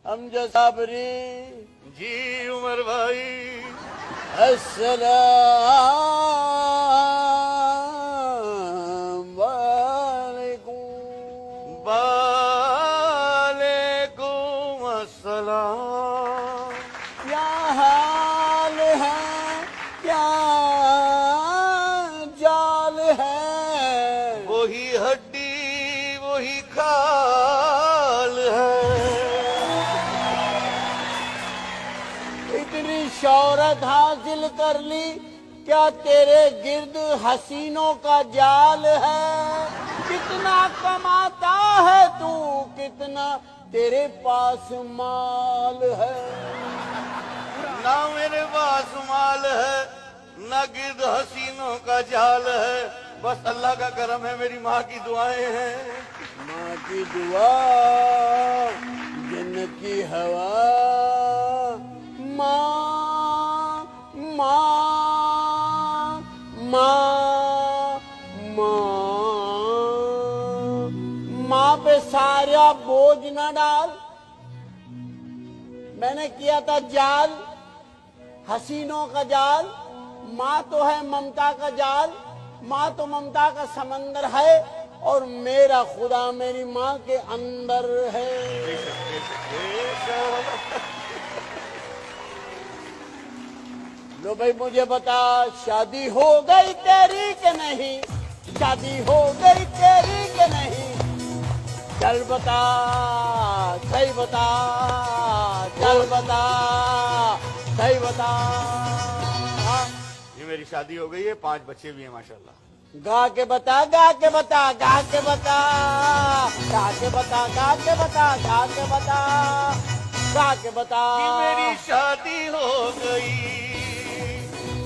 हमजा साबरी जी उमर भाई। अस्सलाम वालेकुम। वालेकुम अस्सलाम। क्या हाल है, क्या जाल है, वही हड्डी वही खाल है। इतनी शौहरत हासिल कर ली, क्या तेरे गिर्द हसीनों का जाल है। कितना कमाता है तू, कितना तेरे पास माल है। ना मेरे पास माल है ना गिर्द हसीनों का जाल है, बस अल्लाह का करम है, मेरी माँ की दुआएं हैं। माँ की दुआ जन्नत की हवा। माँ माँ माँ माँ माँ पे सारा बोझ न डाल। मैंने किया था जाल, हसीनों का जाल। माँ तो है ममता का जाल, माँ तो ममता का समंदर है, और मेरा खुदा मेरी माँ के अंदर है। लो भाई मुझे बता, शादी हो गई तेरी के नहीं, शादी हो गई तेरी के नहीं। चल बता, सही बता, चल बता, सही बता। ये मेरी शादी हो गई है, 5 बच्चे भी हैं माशाल्लाह। गा के बता, गा के बता, गा के बता, गा के बता, गा के बता, गा के बता, गा के बता। कि मेरी शादी हो गई,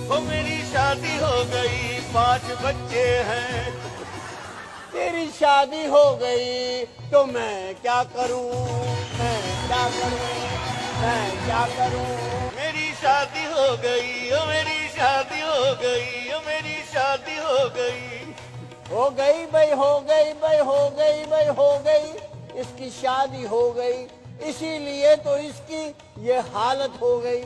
वो मेरी शादी हो गई, 5 बच्चे हैं। तेरी शादी हो गई तो मैं क्या करूं, मैं क्या करूं, मैं क्या करूं। मेरी शादी हो गई, ओ मेरी शादी हो गई, ओ मेरी शादी हो गई। हो गई भाई, हो गई भाई, हो गई भाई, हो गई। इसकी शादी हो गई, इसीलिए तो इसकी ये हालत हो गई।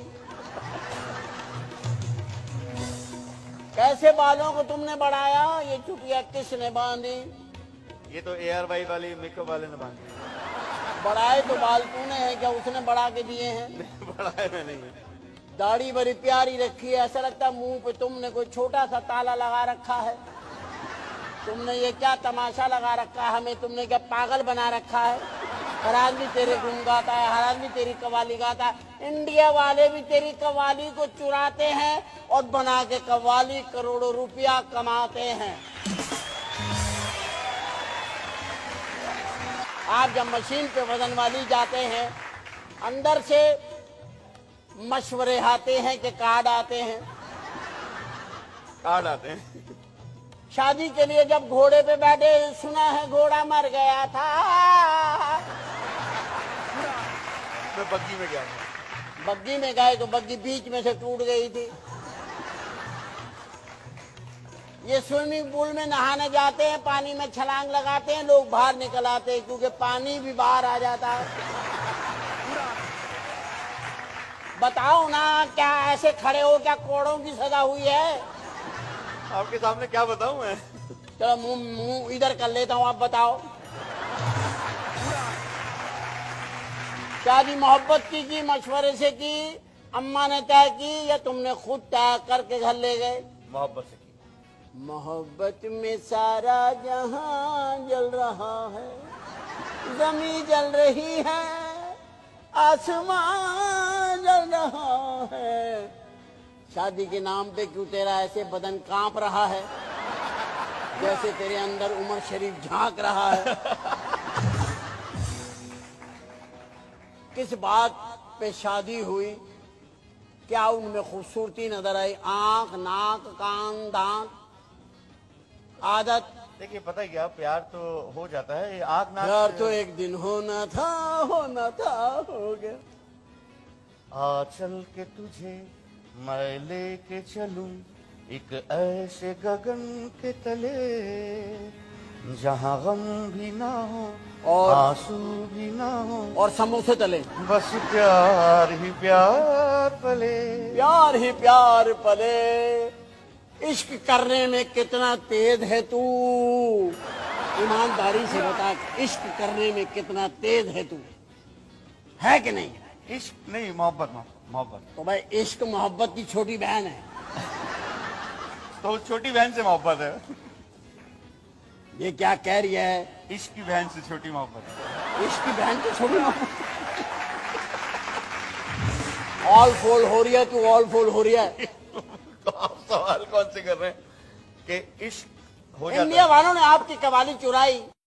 कैसे बालों को तुमने बढ़ाया, ये चुटिया किसने बांधी। ये तो AR वाई वाली मेकअप वाले ने बांधी। बढ़ाए तो बाल तूने है क्या, उसने बढ़ा के दिए हैं। बड़ा है मैं नहीं है। दाढ़ी बड़ी प्यारी रखी है, ऐसा लगता है मुंह पे तुमने कोई छोटा सा ताला लगा रखा है। तुमने ये क्या तमाशा लगा रखा है, हमें तुमने क्या पागल बना रखा है। हर आदमी तेरे गुण गाता है, हर आदमी तेरी कव्वाली गाता है। इंडिया वाले भी तेरी कव्वाली को चुराते हैं और बना के कव्वाली करोड़ों रुपया कमाते हैं। आप जब मशीन पे वजन वाली जाते हैं, अंदर से मशवरे आते हैं कि कार्ड आते हैं। कार्ड आते हैं। शादी के लिए जब घोड़े पे बैठे, सुना है घोड़ा मर गया था। मैं बग्गी में गया था। बग्गी में गए तो बग्गी बीच में से टूट गई थी। ये स्विमिंग पूल में नहाने जाते हैं, पानी में छलांग लगाते हैं, लोग बाहर निकल आते हैं क्योंकि पानी भी बाहर आ जाता है। बताओ ना, क्या ऐसे खड़े हो, क्या कोड़ों की सजा हुई है। आपके सामने क्या बताऊं मैं। चलो मुंह इधर कर लेता हूं, आप बताओ। शादी मोहब्बत की मशवरे से की, अम्मा ने तय की, या तुमने खुद तय करके घर ले गए। मोहब्बत से की। मोहब्बत में सारा जहां जल रहा है, जमी जल रही है, आसमान जल रहा है। शादी के नाम पे क्यों तेरा ऐसे बदन कांप रहा है, जैसे तेरे अंदर उमर शरीफ झांक रहा है। किस बात पे शादी हुई, क्या उनमें खूबसूरती नजर आई, आंख, नाक, कान, दांत, आदत। देखिए पता है क्या, प्यार तो हो जाता है, आग ना। प्यार तो एक दिन होना था, होना था, हो गया। आ चल के तुझे मैं लेके चलूं एक ऐसे गगन के तले, जहाँ गम भी ना हो और आंसू भी ना हो, और समोसे तले, बस प्यार ही प्यार पले। प्यार ही प्यार पले। इश्क करने में कितना तेज है तू, ईमानदारी से बता, इश्क करने में कितना तेज है तू, है कि नहीं? इश्क नहीं, मोहब्बत मोहब्बत। तो भाई इश्क मोहब्बत की छोटी बहन है। तो छोटी बहन से मोहब्बत है। ये क्या कह रही है? इश्क की बहन से छोटी मोहब्बत। इश्क की बहन की छोटी मोहब्बत। ऑल फोल हो रही है तू, ऑल फोल हो रही है। तो आप सवाल कौन से कर रहे हैं कि इश्क हो जाता है? इंडिया वालों ने आपकी कवाली चुराई।